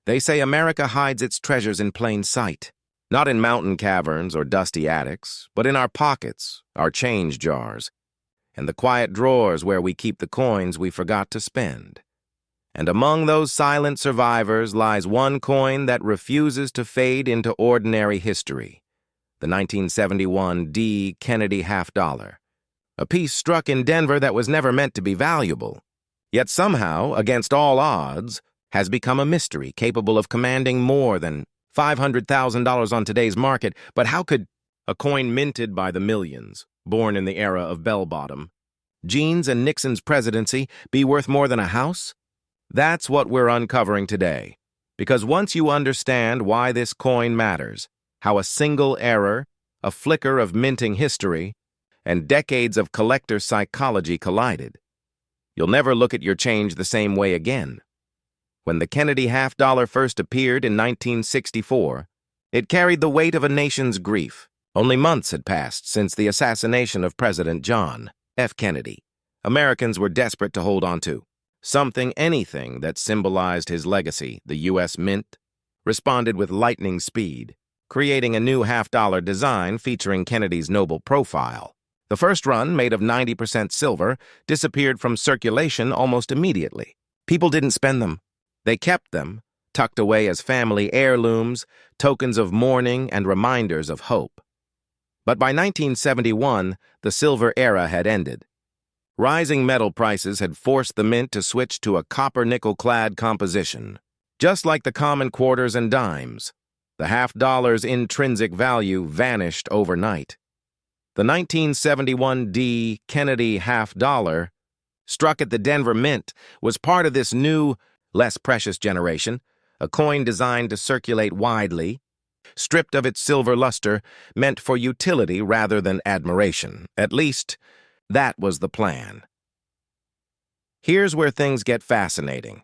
They say America hides its treasures in plain sight, not in mountain caverns or dusty attics, but in our pockets, our change jars, and the quiet drawers where we keep the coins we forgot to spend. And among those silent survivors lies one coin that refuses to fade into ordinary history, the 1971 D. Kennedy half-dollar, a piece struck in Denver that was never meant to be valuable, yet somehow, against all odds, has become a mystery capable of commanding more than $500,000 on today's market. But how could a coin minted by the millions, born in the era of bell-bottom, jeans and Nixon's presidency, be worth more than a house? That's what we're uncovering today. Because once you understand why this coin matters, how a single error, a flicker of minting history, and decades of collector psychology collided, you'll never look at your change the same way again. When the Kennedy half-dollar first appeared in 1964, it carried the weight of a nation's grief. Only months had passed since the assassination of President John F. Kennedy. Americans were desperate to hold on to something, anything that symbolized his legacy. The U.S. Mint responded with lightning speed, creating a new half-dollar design featuring Kennedy's noble profile. The first run, made of 90% silver, disappeared from circulation almost immediately. People didn't spend them. They kept them, tucked away as family heirlooms, tokens of mourning and reminders of hope. But by 1971, the silver era had ended. Rising metal prices had forced the mint to switch to a copper-nickel-clad composition. Just like the common quarters and dimes, the half-dollar's intrinsic value vanished overnight. The 1971 D. Kennedy half-dollar, struck at the Denver Mint, was part of this new, less precious generation, a coin designed to circulate widely, stripped of its silver luster, meant for utility rather than admiration. At least, that was the plan. Here's where things get fascinating.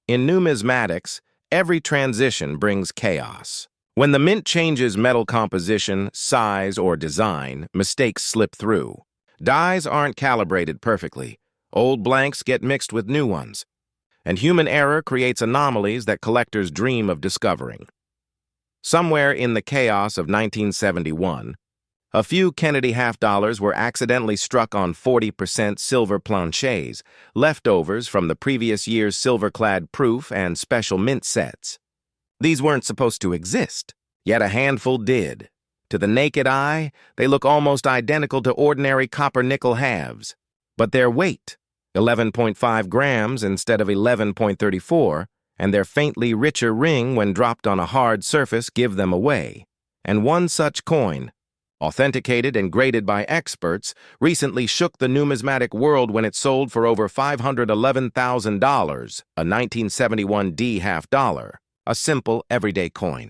In numismatics, every transition brings chaos. When the mint changes metal composition, size, or design, mistakes slip through. Dies aren't calibrated perfectly. Old blanks get mixed with new ones. And human error creates anomalies that collectors dream of discovering. Somewhere in the chaos of 1971, a few Kennedy half-dollars were accidentally struck on 40% silver planchets, leftovers from the previous year's silver-clad proof and special mint sets. These weren't supposed to exist, yet a handful did. To the naked eye, they look almost identical to ordinary copper-nickel halves. But their weight, 11.5 grams instead of 11.34, and their faintly richer ring when dropped on a hard surface give them away. And one such coin, authenticated and graded by experts, recently shook the numismatic world when it sold for over $511,000, a 1971 D half-dollar, a simple, everyday coin.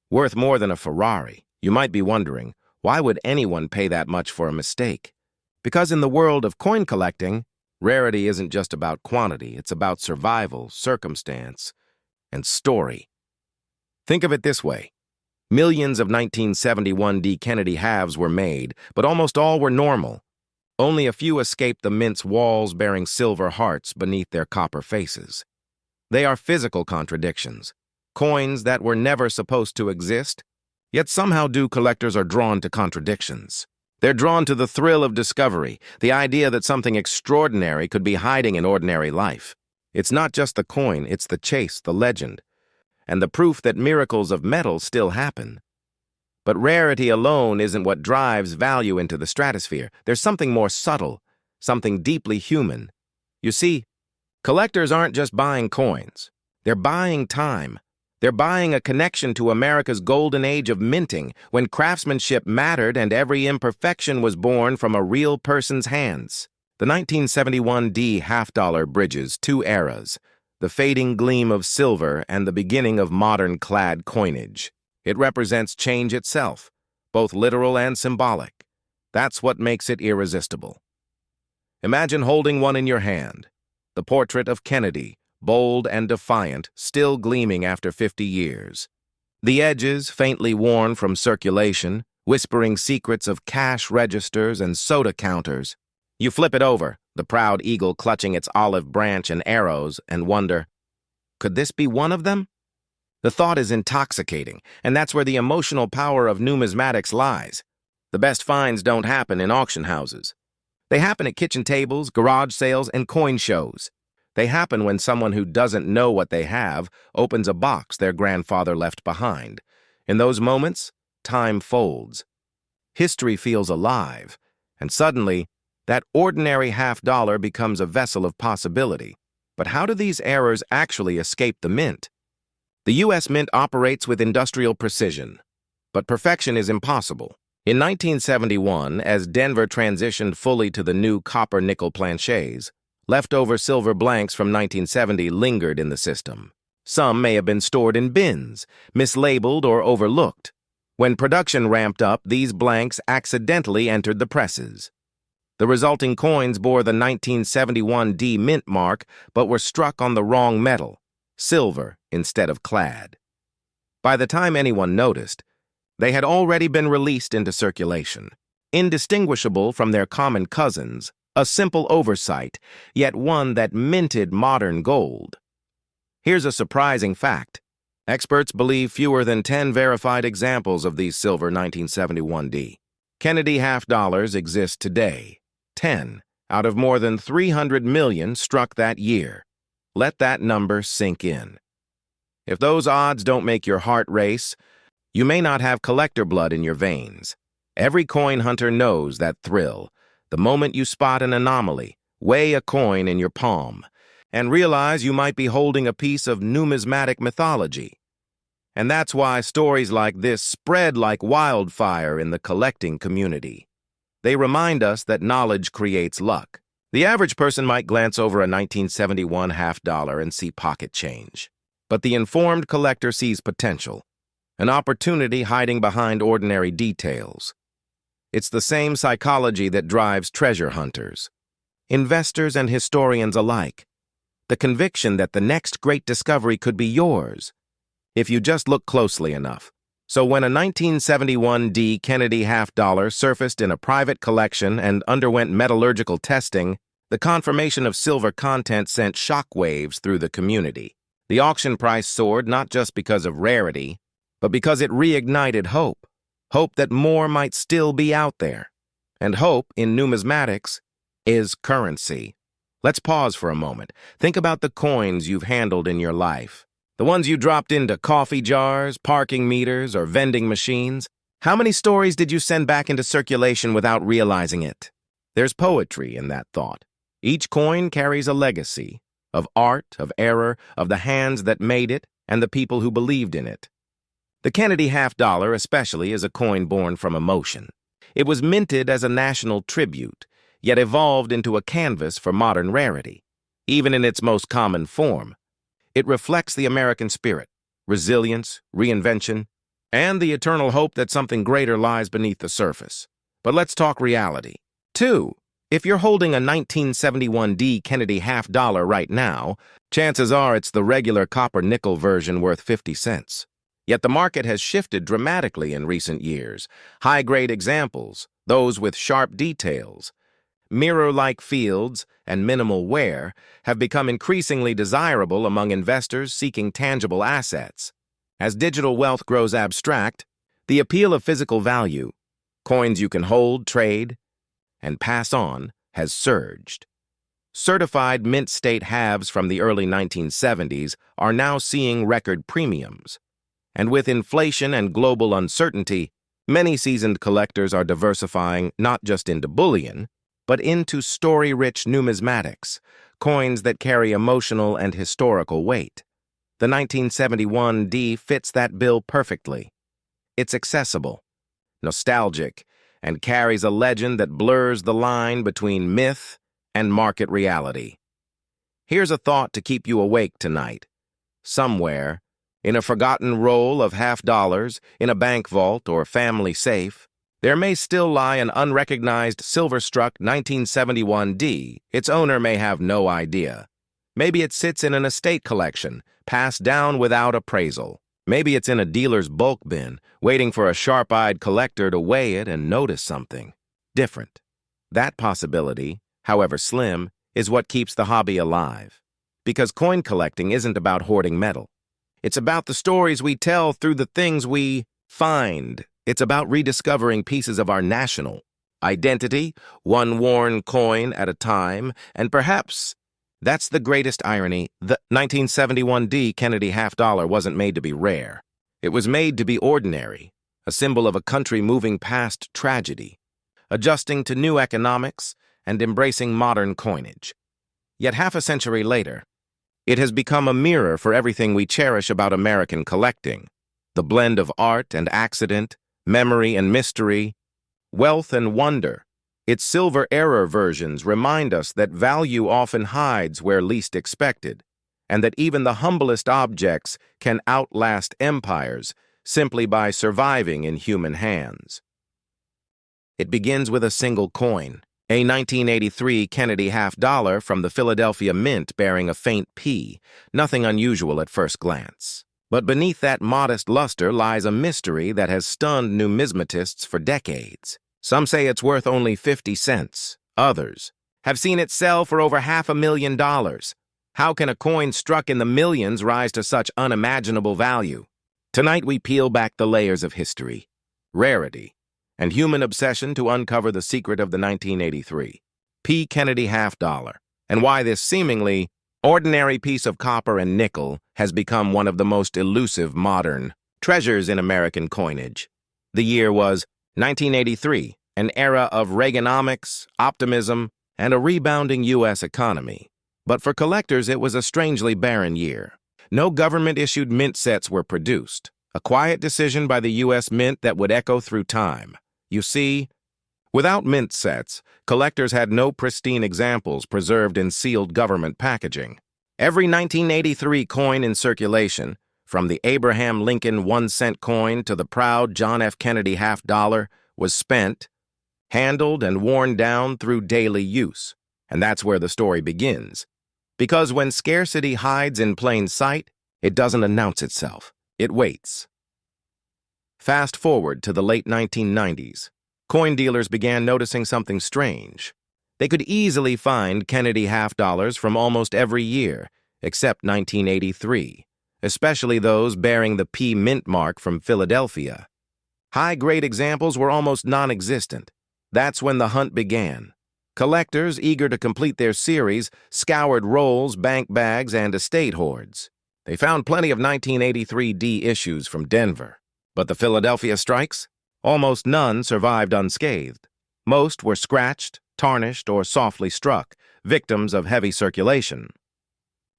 Worth more than a Ferrari. You might be wondering, why would anyone pay that much for a mistake? Because in the world of coin collecting, rarity isn't just about quantity, it's about survival, circumstance, and story. Think of it this way. Millions of 1971 D. Kennedy halves were made, but almost all were normal. Only a few escaped the mint's walls bearing silver hearts beneath their copper faces. They are physical contradictions, coins that were never supposed to exist, yet somehow collectors are drawn to contradictions. They're drawn to the thrill of discovery, the idea that something extraordinary could be hiding in ordinary life. It's not just the coin, it's the chase, the legend, and the proof that miracles of metal still happen. But rarity alone isn't what drives value into the stratosphere. There's something more subtle, something deeply human. You see, collectors aren't just buying coins. They're buying time. They're buying a connection to America's golden age of minting, when craftsmanship mattered and every imperfection was born from a real person's hands. The 1971 D half-dollar bridges two eras, the fading gleam of silver and the beginning of modern clad coinage. It represents change itself, both literal and symbolic. That's what makes it irresistible. Imagine holding one in your hand, the portrait of Kennedy, bold and defiant, still gleaming after 50 years. The edges, faintly worn from circulation, whispering secrets of cash registers and soda counters. You flip it over, the proud eagle clutching its olive branch and arrows, and wonder, could this be one of them? The thought is intoxicating, and that's where the emotional power of numismatics lies. The best finds don't happen in auction houses. They happen at kitchen tables, garage sales, and coin shows. They happen when someone who doesn't know what they have opens a box their grandfather left behind. In those moments, time folds. History feels alive, and suddenly, that ordinary $50 becomes a vessel of possibility. But how do these errors actually escape the mint? The U.S. Mint operates with industrial precision, but perfection is impossible. In 1971, as Denver transitioned fully to the new copper-nickel planchets, leftover silver blanks from 1970 lingered in the system. Some may have been stored in bins, mislabeled or overlooked. When production ramped up, these blanks accidentally entered the presses. The resulting coins bore the 1971 D mint mark, but were struck on the wrong metal, silver instead of clad. By the time anyone noticed, they had already been released into circulation, indistinguishable from their common cousins, a simple oversight, yet one that minted modern gold. Here's a surprising fact. Experts believe fewer than 10 verified examples of these silver 1971 D. Kennedy $50 exist today. 10 out of more than 300 million struck that year. Let that number sink in. If those odds don't make your heart race, you may not have collector blood in your veins. Every coin hunter knows that thrill. The moment you spot an anomaly, weigh a coin in your palm, and realize you might be holding a piece of numismatic mythology. And that's why stories like this spread like wildfire in the collecting community. They remind us that knowledge creates luck. The average person might glance over a 1971 $50 and see pocket change. But the informed collector sees potential, an opportunity hiding behind ordinary details. It's the same psychology that drives treasure hunters, investors and historians alike. The conviction that the next great discovery could be yours, if you just look closely enough. So when a 1971 D Kennedy $50 surfaced in a private collection and underwent metallurgical testing, the confirmation of silver content sent shockwaves through the community. The auction price soared not just because of rarity, but because it reignited hope. Hope that more might still be out there. And hope, in numismatics, is currency. Let's pause for a moment. Think about the coins you've handled in your life. The ones you dropped into coffee jars, parking meters, or vending machines. How many stories did you send back into circulation without realizing it? There's poetry in that thought. Each coin carries a legacy of art, of error, of the hands that made it, and the people who believed in it. The Kennedy $50 especially is a coin born from emotion. It was minted as a national tribute, yet evolved into a canvas for modern rarity. Even in its most common form, it reflects the American spirit, resilience, reinvention, and the eternal hope that something greater lies beneath the surface. But let's talk reality. 2. If you're holding a 1971 D Kennedy $50 right now, chances are it's the regular copper-nickel version worth 50 cents. Yet the market has shifted dramatically in recent years. High-grade examples, those with sharp details, mirror-like fields, and minimal wear, have become increasingly desirable among investors seeking tangible assets. As digital wealth grows abstract, the appeal of physical value, coins you can hold, trade, and pass on, has surged. Certified mint state halves from the early 1970s are now seeing record premiums. And with inflation and global uncertainty, many seasoned collectors are diversifying not just into bullion, but into story-rich numismatics, coins that carry emotional and historical weight. The 1971 D fits that bill perfectly. It's accessible, nostalgic, and carries a legend that blurs the line between myth and market reality. Here's a thought to keep you awake tonight. Somewhere, in a forgotten roll of $50, in a bank vault or family safe, there may still lie an unrecognized silver-struck 1971 D. Its owner may have no idea. Maybe it sits in an estate collection, passed down without appraisal. Maybe it's in a dealer's bulk bin, waiting for a sharp-eyed collector to weigh it and notice something different. That possibility, however slim, is what keeps the hobby alive. Because coin collecting isn't about hoarding metal. It's about the stories we tell through the things we find. It's about rediscovering pieces of our national identity, one worn coin at a time, and perhaps that's the greatest irony. The 1971 Kennedy half-dollar wasn't made to be rare. It was made to be ordinary, a symbol of a country moving past tragedy, adjusting to new economics, and embracing modern coinage. Yet half a century later, it has become a mirror for everything we cherish about American collecting. The blend of art and accident, memory and mystery, wealth and wonder. Its silver era versions remind us that value often hides where least expected, and that even the humblest objects can outlast empires simply by surviving in human hands. It begins with a single coin, a 1983 Kennedy half-dollar from the Philadelphia Mint bearing a faint P, nothing unusual at first glance. But beneath that modest luster lies a mystery that has stunned numismatists for decades. Some say it's worth only 50 cents. Others have seen it sell for over $500,000. How can a coin struck in the millions rise to such unimaginable value? Tonight we peel back the layers of history, rarity, and human obsession to uncover the secret of the 1983 P. Kennedy half-dollar, and why this seemingly ordinary piece of copper and nickel has become one of the most elusive modern treasures in American coinage. The year was 1983, an era of Reaganomics, optimism, and a rebounding U.S. economy. But for collectors, it was a strangely barren year. No government-issued mint sets were produced, a quiet decision by the U.S. Mint that would echo through time. You see, without mint sets, collectors had no pristine examples preserved in sealed government packaging. Every 1983 coin in circulation, from the Abraham Lincoln 1-cent coin to the proud John F. Kennedy half-dollar, was spent, handled, and worn down through daily use. And that's where the story begins. Because when scarcity hides in plain sight, it doesn't announce itself. It waits. Fast forward to the late 1990s. Coin dealers began noticing something strange. They could easily find Kennedy half-dollars from almost every year, except 1983, especially those bearing the P mint mark from Philadelphia. High-grade examples were almost non-existent. That's when the hunt began. Collectors, eager to complete their series, scoured rolls, bank bags, and estate hoards. They found plenty of 1983 D issues from Denver. But the Philadelphia strikes? Almost none survived unscathed. Most were scratched, tarnished, or softly struck, victims of heavy circulation.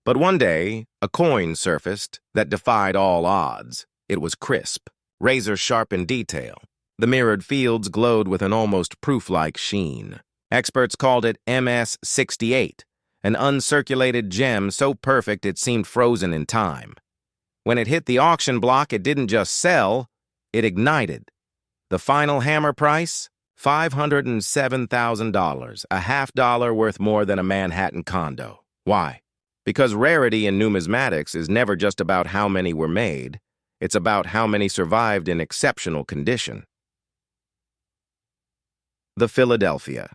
But one day, a coin surfaced that defied all odds. It was crisp, razor-sharp in detail. The mirrored fields glowed with an almost proof-like sheen. Experts called it MS-68, an uncirculated gem so perfect it seemed frozen in time. When it hit the auction block, it didn't just sell, it ignited. The final hammer price? $507,000, a half-dollar worth more than a Manhattan condo. Why? Because rarity in numismatics is never just about how many were made, it's about how many survived in exceptional condition. The Philadelphia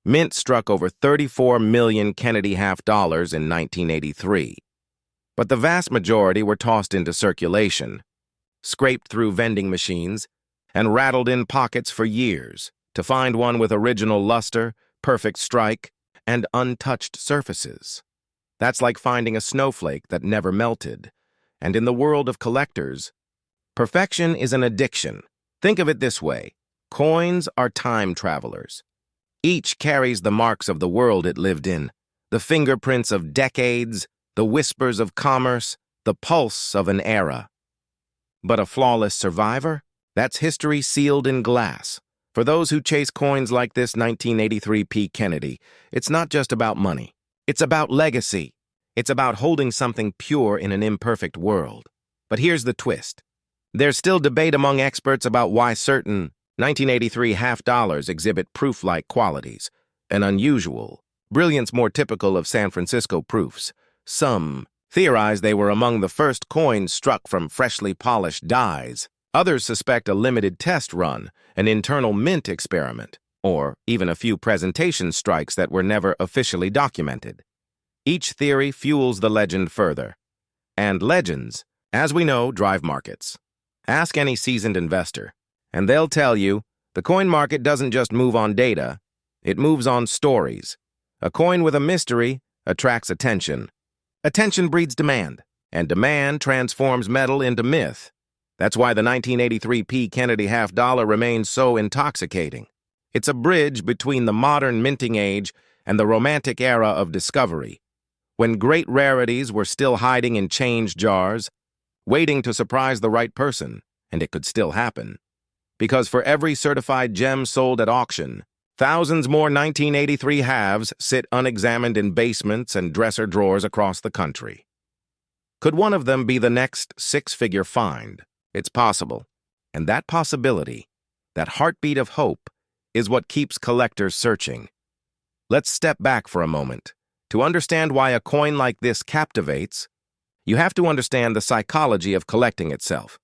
Mint struck over 34 million Kennedy half-dollars in 1983. But the vast majority were tossed into circulation, scraped through vending machines, and rattled in pockets for years to find one with original luster, perfect strike, and untouched surfaces. That's like finding a snowflake that never melted. And in the world of collectors, perfection is an addiction. Think of it this way. Coins are time travelers. Each carries the marks of the world it lived in, the fingerprints of decades, the whispers of commerce, the pulse of an era. But a flawless survivor? That's history sealed in glass. For those who chase coins like this 1983 P. Kennedy, it's not just about money. It's about legacy. It's about holding something pure in an imperfect world. But here's the twist. There's still debate among experts about why certain 1983 half-dollars exhibit proof-like qualities, an unusual brilliance more typical of San Francisco proofs. Some theorize they were among the first coins struck from freshly polished dies. Others suspect a limited test run, an internal mint experiment, or even a few presentation strikes that were never officially documented. Each theory fuels the legend further. And legends, as we know, drive markets. Ask any seasoned investor, and they'll tell you the coin market doesn't just move on data, it moves on stories. A coin with a mystery attracts attention. Attention breeds demand, and demand transforms metal into myth. That's why the 1983 P. Kennedy half dollar remains so intoxicating. It's a bridge between the modern minting age and the romantic era of discovery, when great rarities were still hiding in change jars, waiting to surprise the right person, and it could still happen. Because for every certified gem sold at auction, thousands more 1983 halves sit unexamined in basements and dresser drawers across the country. Could one of them be the next six-figure find? It's possible. And that possibility, that heartbeat of hope, is what keeps collectors searching. Let's step back for a moment. To understand why a coin like this captivates, you have to understand the psychology of collecting itself.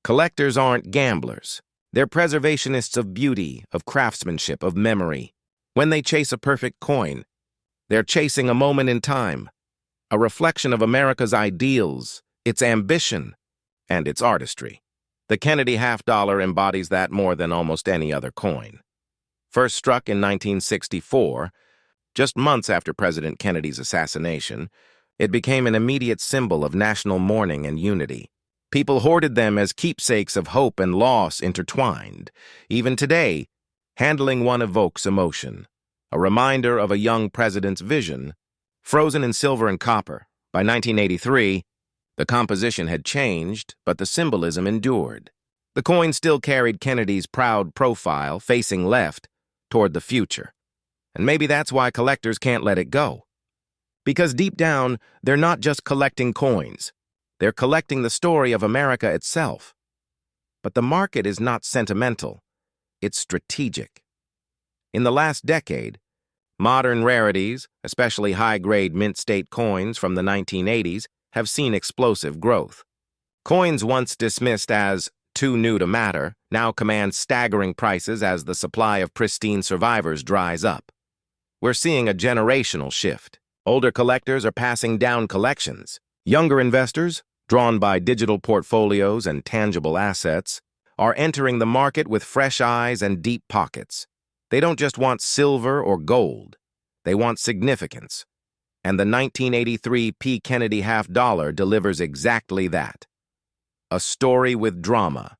Collectors aren't gamblers. They're preservationists of beauty, of craftsmanship, of memory. When they chase a perfect coin, they're chasing a moment in time, a reflection of America's ideals, its ambition, and its artistry. The Kennedy half dollar embodies that more than almost any other coin. First struck in 1964, just months after President Kennedy's assassination, it became an immediate symbol of national mourning and unity. People hoarded them as keepsakes of hope and loss intertwined. Even today, handling one evokes emotion, a reminder of a young president's vision. Frozen in silver and copper, by 1983, the composition had changed, but the symbolism endured. The coin still carried Kennedy's proud profile, facing left, toward the future. And maybe that's why collectors can't let it go. Because deep down, they're not just collecting coins. They're collecting the story of America itself. But the market is not sentimental. It's strategic. In the last decade, modern rarities, especially high-grade mint-state coins from the 1980s, have seen explosive growth. Coins once dismissed as too new to matter now command staggering prices as the supply of pristine survivors dries up. We're seeing a generational shift. Older collectors are passing down collections. Younger investors, drawn by digital portfolios and tangible assets, are entering the market with fresh eyes and deep pockets. They don't just want silver or gold. They want significance. And the 1983 P. Kennedy half dollar delivers exactly that. A story with drama,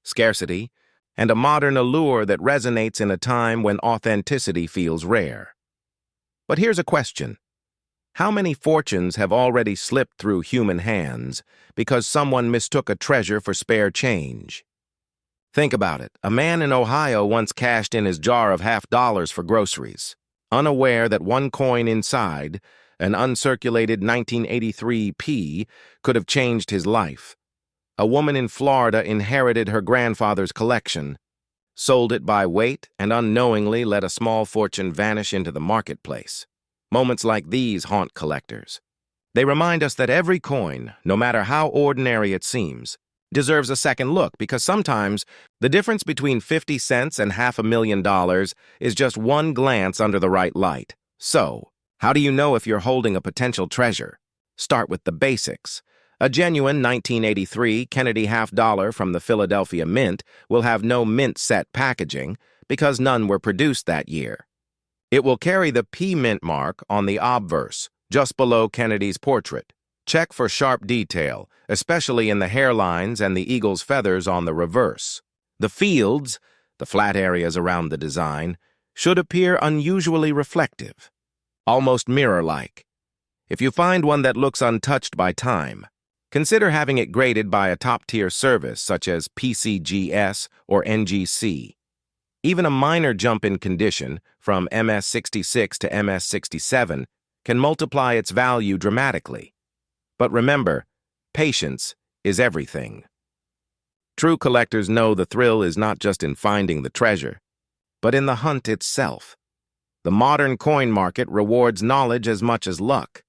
scarcity, and a modern allure that resonates in a time when authenticity feels rare. But here's a question. How many fortunes have already slipped through human hands because someone mistook a treasure for spare change? Think about it. A man in Ohio once cashed in his jar of half dollars for groceries, unaware that one coin inside, an uncirculated 1983 P, could have changed his life. A woman in Florida inherited her grandfather's collection, sold it by weight, and unknowingly let a small fortune vanish into the marketplace. Moments like these haunt collectors. They remind us that every coin, no matter how ordinary it seems, deserves a second look, because sometimes the difference between 50 cents and $500,000 is just one glance under the right light. So, how do you know if you're holding a potential treasure? Start with the basics. A genuine 1983 Kennedy half dollar from the Philadelphia Mint will have no mint set packaging because none were produced that year. It will carry the P Mint mark on the obverse, just below Kennedy's portrait. Check for sharp detail, especially in the hairlines and the eagle's feathers on the reverse. The fields, the flat areas around the design, should appear unusually reflective, almost mirror-like. If you find one that looks untouched by time, consider having it graded by a top-tier service such as PCGS or NGC. Even a minor jump in condition, from MS66 to MS67, can multiply its value dramatically. But remember, patience is everything. True collectors know the thrill is not just in finding the treasure, but in the hunt itself. The modern coin market rewards knowledge as much as luck.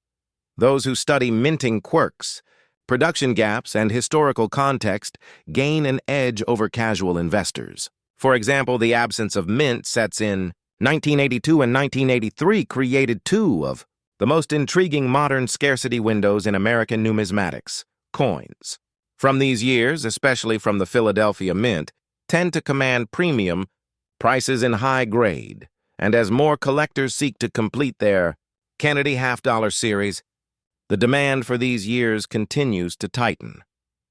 Those who study minting quirks, production gaps, and historical context gain an edge over casual investors. For example, the absence of mint sets in 1982 and 1983 created two of the most intriguing modern scarcity windows in American numismatics, coins. From these years, especially from the Philadelphia Mint, tend to command premium prices in high grade, and as more collectors seek to complete their Kennedy half-dollar series, the demand for these years continues to tighten.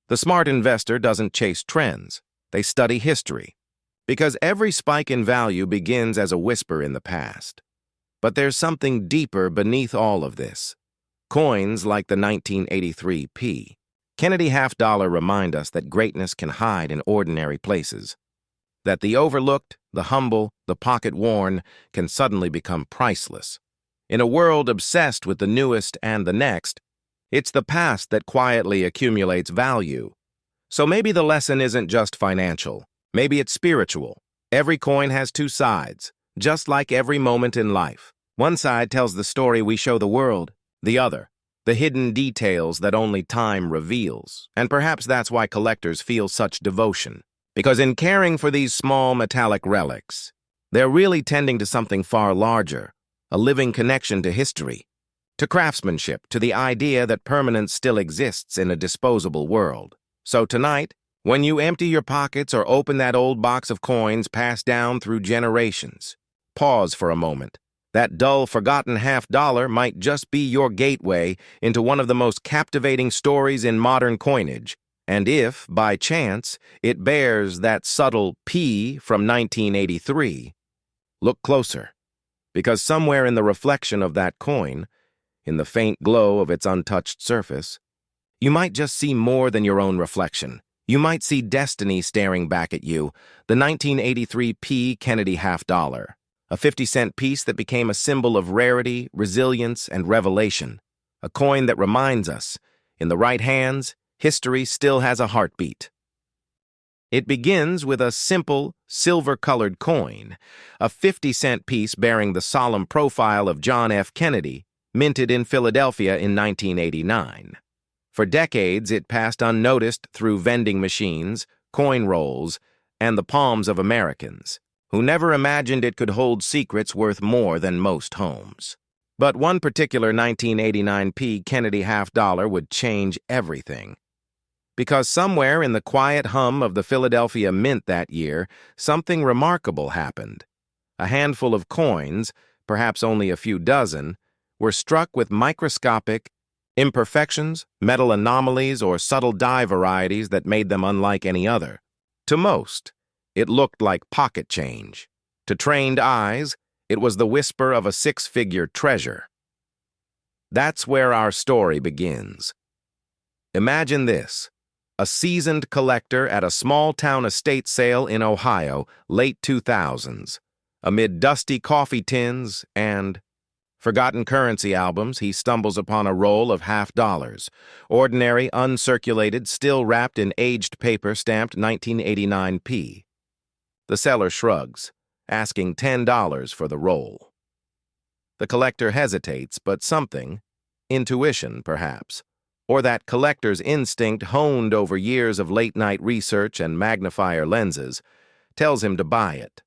The smart investor doesn't chase trends, they study history, because every spike in value begins as a whisper in the past. But there's something deeper beneath all of this. Coins like the 1983 P. Kennedy half-dollar remind us that greatness can hide in ordinary places, that the overlooked, the humble, the pocket-worn can suddenly become priceless. In a world obsessed with the newest and the next, it's the past that quietly accumulates value. So maybe the lesson isn't just financial. Maybe it's spiritual. Every coin has two sides, just like every moment in life. One side tells the story we show the world, the other, the hidden details that only time reveals. And perhaps that's why collectors feel such devotion. Because in caring for these small metallic relics, they're really tending to something far larger, a living connection to history, to craftsmanship, to the idea that permanence still exists in a disposable world. So tonight, when you empty your pockets or open that old box of coins passed down through generations, pause for a moment. That dull, forgotten half-dollar might just be your gateway into one of the most captivating stories in modern coinage. And if, by chance, it bears that subtle P from 1983, look closer, because somewhere in the reflection of that coin, in the faint glow of its untouched surface, you might just see more than your own reflection. You might see destiny staring back at you, the 1983 P. Kennedy half-dollar, a 50-cent piece that became a symbol of rarity, resilience, and revelation, a coin that reminds us, in the right hands, history still has a heartbeat. It begins with a simple, silver-colored coin, a 50-cent piece bearing the solemn profile of John F. Kennedy, minted in Philadelphia in 1989. For decades, it passed unnoticed through vending machines, coin rolls, and the palms of Americans, who never imagined it could hold secrets worth more than most homes. But one particular 1989 P. Kennedy half-dollar would change everything. Because somewhere in the quiet hum of the Philadelphia Mint that year, something remarkable happened. A handful of coins, perhaps only a few dozen, were struck with microscopic imperfections, metal anomalies, or subtle dye varieties that made them unlike any other. To most, it looked like pocket change. To trained eyes, it was the whisper of a six-figure treasure. That's where our story begins. Imagine this: a seasoned collector at a small-town estate sale in Ohio, late 2000s. Amid dusty coffee tins and forgotten currency albums, he stumbles upon a roll of half-dollars, ordinary, uncirculated, still wrapped in aged paper stamped 1989 P. The seller shrugs, asking $10 for the roll. The collector hesitates, but something, intuition perhaps, or that collector's instinct honed over years of late-night research and magnifier lenses, tells him to buy it.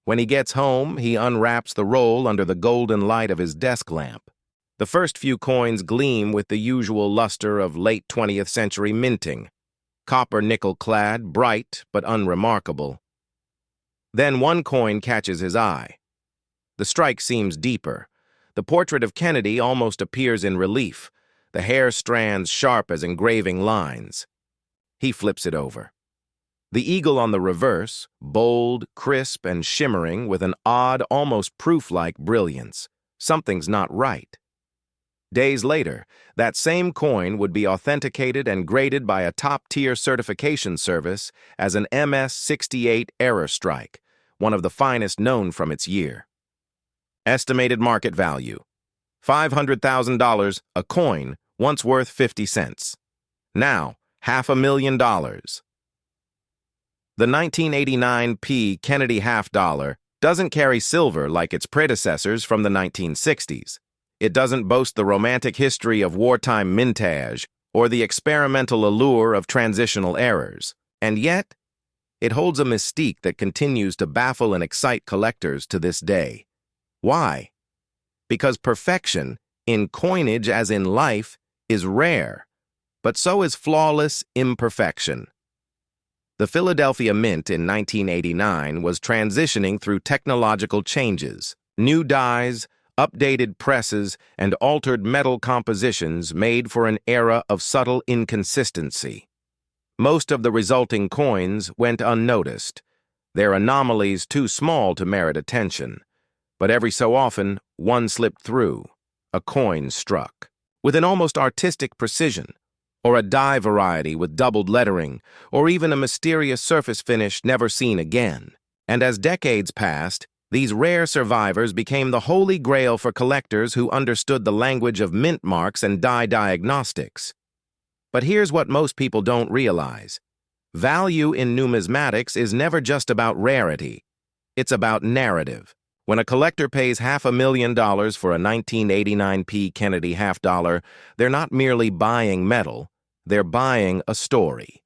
When he gets home, he unwraps the roll under the golden light of his desk lamp. The first few coins gleam with the usual luster of late 20th century minting, copper nickel-clad, bright but unremarkable. Then one coin catches his eye. The strike seems deeper. The portrait of Kennedy almost appears in relief, the hair strands sharp as engraving lines. He flips it over. The eagle on the reverse, bold, crisp, and shimmering with an odd, almost proof-like brilliance. Something's not right. Days later, that same coin would be authenticated and graded by a top-tier certification service as an MS-68 error strike, one of the finest known from its year. Estimated market value: $500,000, a coin once worth 50 cents. Now, $500,000. The 1989 P. Kennedy half-dollar doesn't carry silver like its predecessors from the 1960s. It doesn't boast the romantic history of wartime mintage or the experimental allure of transitional errors. And yet, it holds a mystique that continues to baffle and excite collectors to this day. Why? Because perfection in coinage as in life, is rare, but so is flawless imperfection. The Philadelphia Mint in 1989 was transitioning through technological changes. New dies, updated presses, and altered metal compositions made for an era of subtle inconsistency. Most of the resulting coins went unnoticed, their anomalies too small to merit attention. But every so often, one slipped through. A coin struck, with an almost artistic precision, or a die variety with doubled lettering, or even a mysterious surface finish never seen again. And as decades passed, these rare survivors became the holy grail for collectors who understood the language of mint marks and die diagnostics. But here's what most people don't realize. Value in numismatics is never just about rarity. It's about narrative. When a collector pays $500,000 for a 1989 Kennedy half-dollar, they're not merely buying metal, they're buying a story.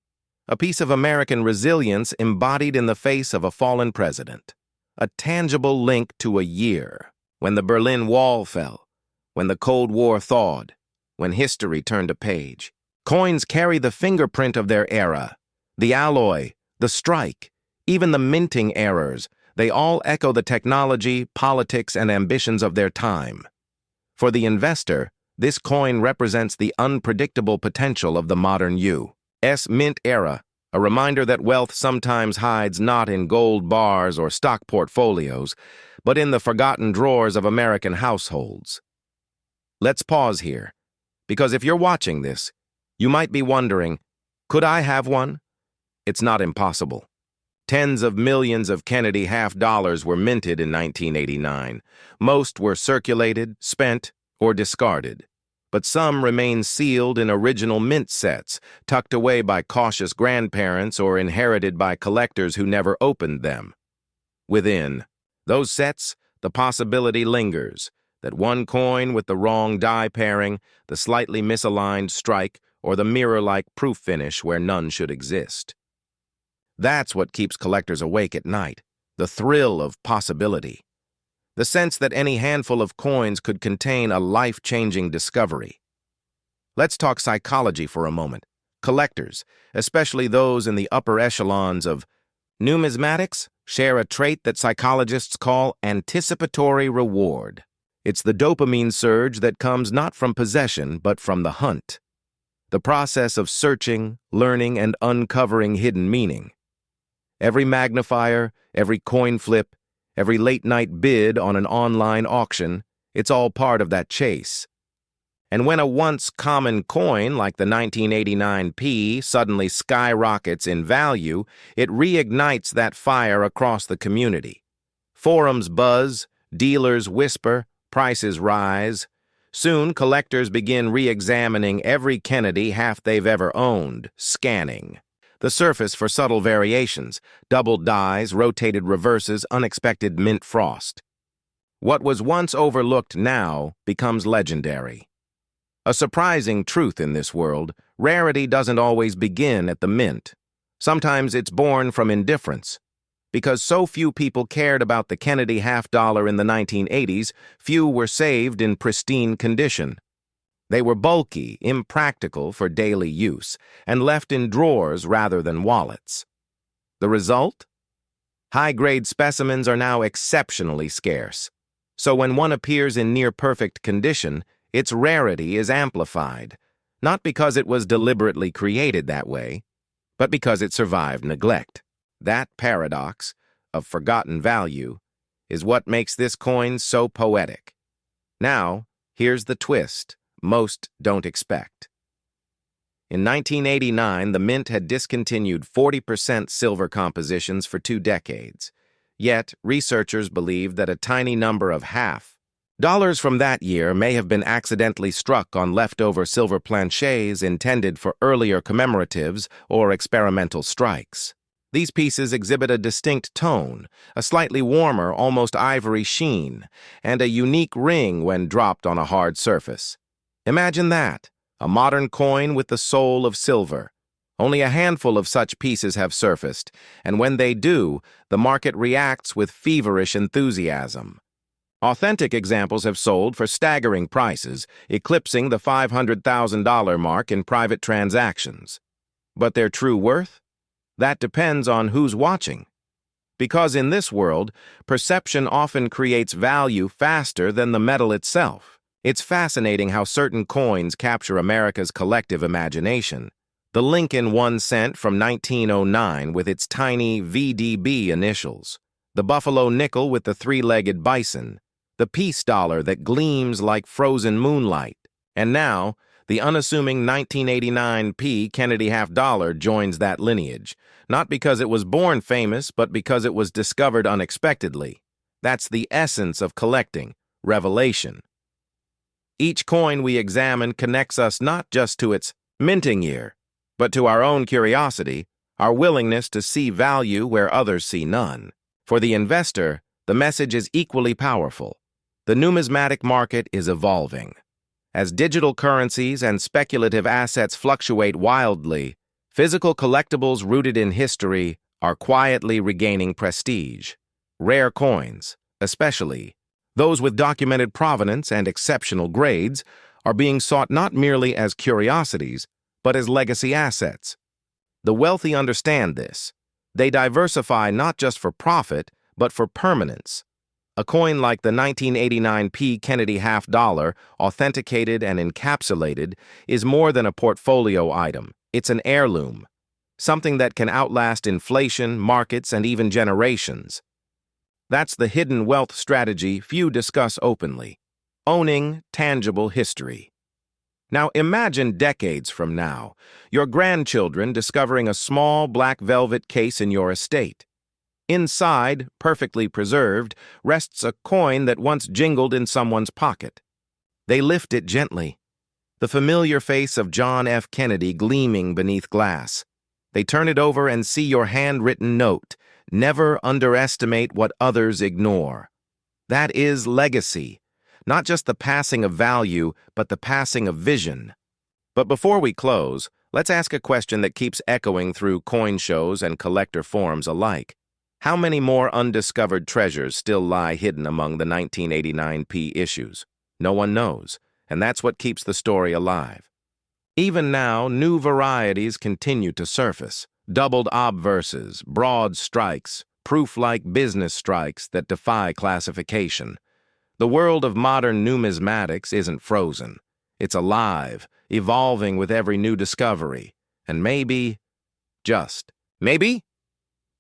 A piece of American resilience embodied in the face of a fallen president. A tangible link to a year, when the Berlin Wall fell, when the Cold War thawed, when history turned a page. Coins carry the fingerprint of their era. The alloy, the strike, even the minting errors, they all echo the technology, politics, and ambitions of their time. For the investor, this coin represents the unpredictable potential of the modern U.S. Mint era, a reminder that wealth sometimes hides not in gold bars or stock portfolios, but in the forgotten drawers of American households. Let's pause here, because if you're watching this, you might be wondering, could I have one? It's not impossible. Tens of millions of Kennedy half-dollars were minted in 1989. Most were circulated, spent, or discarded. But some remain sealed in original mint sets, tucked away by cautious grandparents or inherited by collectors who never opened them. Within those sets, the possibility lingers that one coin with the wrong die pairing, the slightly misaligned strike, or the mirror-like proof finish where none should exist. That's what keeps collectors awake at night, the thrill of possibility. The sense that any handful of coins could contain a life-changing discovery. Let's talk psychology for a moment. Collectors, especially those in the upper echelons of numismatics, share a trait that psychologists call anticipatory reward. It's the dopamine surge that comes not from possession, but from the hunt. The process of searching, learning, and uncovering hidden meaning. Every magnifier, every coin flip, every late-night bid on an online auction, it's all part of that chase. And when a once common coin like the 1989 suddenly skyrockets in value, it reignites that fire across the community. Forums buzz, dealers whisper, prices rise. Soon, collectors begin re-examining every Kennedy half they've ever owned, scanning the surface for subtle variations, doubled dies, rotated reverses, unexpected mint frost. What was once overlooked now becomes legendary. A surprising truth in this world, rarity doesn't always begin at the mint. Sometimes it's born from indifference. Because so few people cared about the Kennedy half-dollar in the 1980s, few were saved in pristine condition. They were bulky, impractical for daily use, and left in drawers rather than wallets. The result? High-grade specimens are now exceptionally scarce. So when one appears in near-perfect condition, its rarity is amplified, not because it was deliberately created that way, but because it survived neglect. That paradox of forgotten value is what makes this coin so poetic. Now, here's the twist most don't expect. In 1989, the Mint had discontinued 40% silver compositions for 2 decades. Yet, researchers believe that a tiny number of $half from that year may have been accidentally struck on leftover silver planchets intended for earlier commemoratives or experimental strikes. These pieces exhibit a distinct tone, a slightly warmer, almost ivory sheen, and a unique ring when dropped on a hard surface. Imagine that, a modern coin with the soul of silver. Only a handful of such pieces have surfaced, and when they do, the market reacts with feverish enthusiasm. Authentic examples have sold for staggering prices, eclipsing the $500,000 mark in private transactions. But their true worth? That depends on who's watching. Because in this world, perception often creates value faster than the metal itself. It's fascinating how certain coins capture America's collective imagination. The Lincoln 1 cent from 1909 with its tiny VDB initials, the Buffalo nickel with the three-legged bison, the peace dollar that gleams like frozen moonlight, and now, the unassuming 1989 Kennedy half-dollar joins that lineage, not because it was born famous, but because it was discovered unexpectedly. That's the essence of collecting, revelation. Each coin we examine connects us not just to its minting year, but to our own curiosity, our willingness to see value where others see none. For the investor, the message is equally powerful. The numismatic market is evolving. As digital currencies and speculative assets fluctuate wildly, physical collectibles rooted in history are quietly regaining prestige. Rare coins, especially those with documented provenance and exceptional grades, are being sought not merely as curiosities, but as legacy assets. The wealthy understand this. They diversify not just for profit, but for permanence. A coin like the 1989 Kennedy half-dollar, authenticated and encapsulated, is more than a portfolio item. It's an heirloom, something that can outlast inflation, markets, and even generations. That's the hidden wealth strategy few discuss openly: owning tangible history. Now imagine decades from now, your grandchildren discovering a small black velvet case in your estate. Inside, perfectly preserved, rests a coin that once jingled in someone's pocket. They lift it gently, the familiar face of John F. Kennedy gleaming beneath glass. They turn it over and see your handwritten note: never underestimate what others ignore. That is legacy, not just the passing of value, but the passing of vision. But before we close, let's ask a question that keeps echoing through coin shows and collector forums alike. How many more undiscovered treasures still lie hidden among the 1989 issues? No one knows, and that's what keeps the story alive. Even now, new varieties continue to surface: doubled obverses, broad strikes, proof-like business strikes that defy classification. The world of modern numismatics isn't frozen. It's alive, evolving with every new discovery. And maybe, just maybe,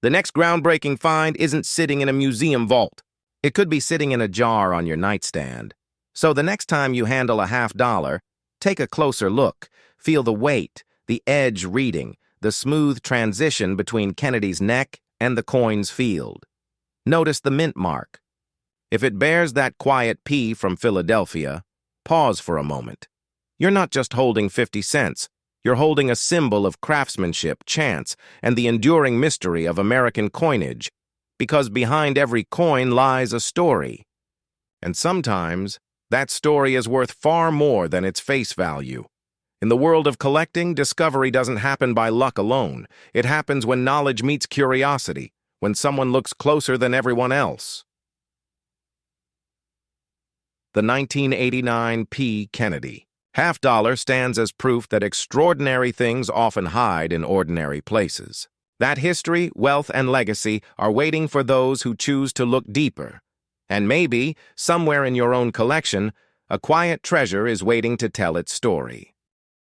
the next groundbreaking find isn't sitting in a museum vault. It could be sitting in a jar on your nightstand. So the next time you handle a half-dollar, take a closer look. Feel the weight, the edge reading, the smooth transition between Kennedy's neck and the coin's field. Notice the mint mark. If it bears that quiet P from Philadelphia, pause for a moment. You're not just holding 50 cents. You're holding a symbol of craftsmanship, chance, and the enduring mystery of American coinage, because behind every coin lies a story. And sometimes, that story is worth far more than its face value. In the world of collecting, discovery doesn't happen by luck alone. It happens when knowledge meets curiosity, when someone looks closer than everyone else. The 1989 Kennedy half-dollar stands as proof that extraordinary things often hide in ordinary places. That history, wealth, and legacy are waiting for those who choose to look deeper. And maybe, somewhere in your own collection, a quiet treasure is waiting to tell its story.